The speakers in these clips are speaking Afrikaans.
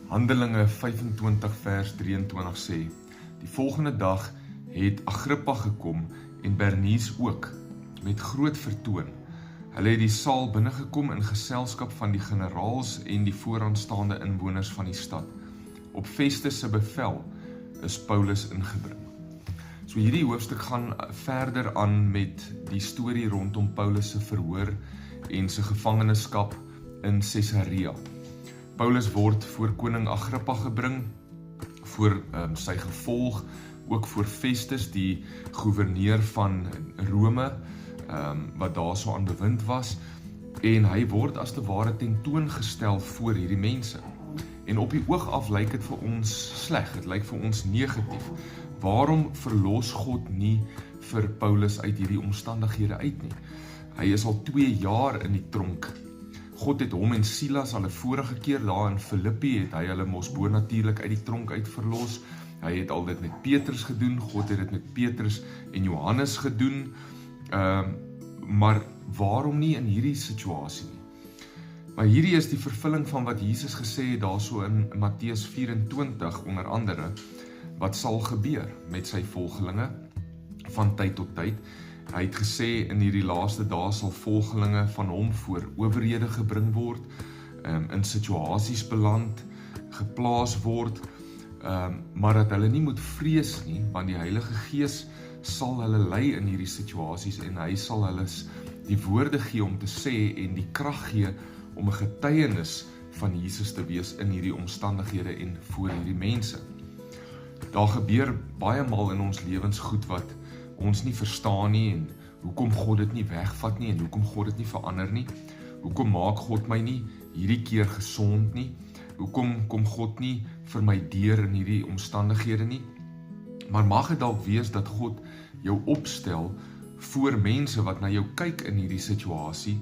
Handelinge 25 vers 23 sê, die volgende dag het Agrippa gekom en Bernice ook, met groot vertoon. Hulle het die saal binnengekom in geselskap van die generaals en die vooraanstaande inwoners van die stad. Op Festus se bevel is Paulus ingebring. So hierdie hoofstuk gaan verder aan met die storie rondom Paulus se verhoor en sy gevangenskap in Caesarea. Paulus word voor koning Agrippa gebring, voor sy gevolg, ook voor Festus, die gouverneur van Rome, wat daar so aan bewind was, en hy word as te ware tentoongestel voor hierdie mense. En op die oog af lyk dit vir ons sleg, dit lyk vir ons negatief. Waarom verlos God nie vir Paulus uit hierdie omstandighede uit nie? Hy is al 2 jaar in die tronk. God het hom en Silas al 'n vorige keer daar in Filippi, het hy hulle mos bonatuurlik uit die tronk uit verlos. Hy het al dit met Petrus gedoen, God het dit met Petrus en Johannes gedoen, maar waarom nie in hierdie situasie nie? Maar hierdie is die vervulling van wat Jesus gesê het daar so in Matteus 24 onder andere, wat sal gebeur met sy volgelinge van tyd tot tyd. Hy het gesê in hierdie laaste dae sal volgelinge van hom voor owerhede gebring word, in situasies beland, geplaas word, maar dat hulle nie moet vrees nie, want die Heilige Gees sal hulle lei in hierdie situasies en hy sal hulle die woorde gee om te sê en die krag gee om 'n getuienis van Jesus te wees in hierdie omstandighede en voor hierdie mense. Daar gebeur baie maal in ons lewens goed wat ons nie verstaan nie en hoekom God dit nie wegvat nie en hoekom God dit nie verander nie. Hoekom maak God my nie hierdie keer gesond nie? Hoekom kom God nie vir my deur in hierdie omstandighede nie? Maar mag dit dalk wees dat God jou opstel voor mense wat na jou kyk in hierdie situasie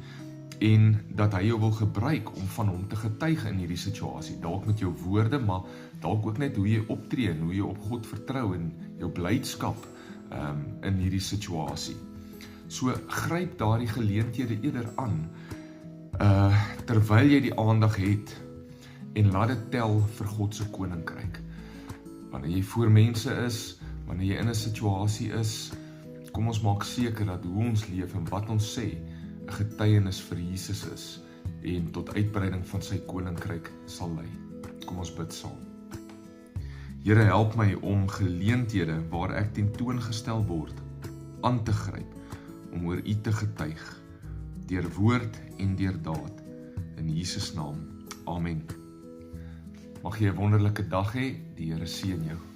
en dat hy jou wil gebruik om van hom te getuig in hierdie situasie. Dalk met jou woorde, maar dalk ook net hoe jy optree en hoe jy op God vertrou en jou blydskap in hierdie situasie. So gryp daardie geleenthede eerder aan terwyl jy die aandag het en laat dit tel vir God se koninkryk. Wanneer jy voor mense is, wanneer jy in 'n situasie is, kom ons maak seker dat hoe ons leef en wat ons sê 'n getuienis vir Jesus is en tot uitbreiding van sy koninkryk sal lei. Kom ons bid saam. Here, help my om geleenthede waar ek tentoongestel word aan te gryp om oor U te getuig deur woord en deur daad in Jesus naam. Amen. Mag jy 'n wonderlike dag hê. Die Here seën jou.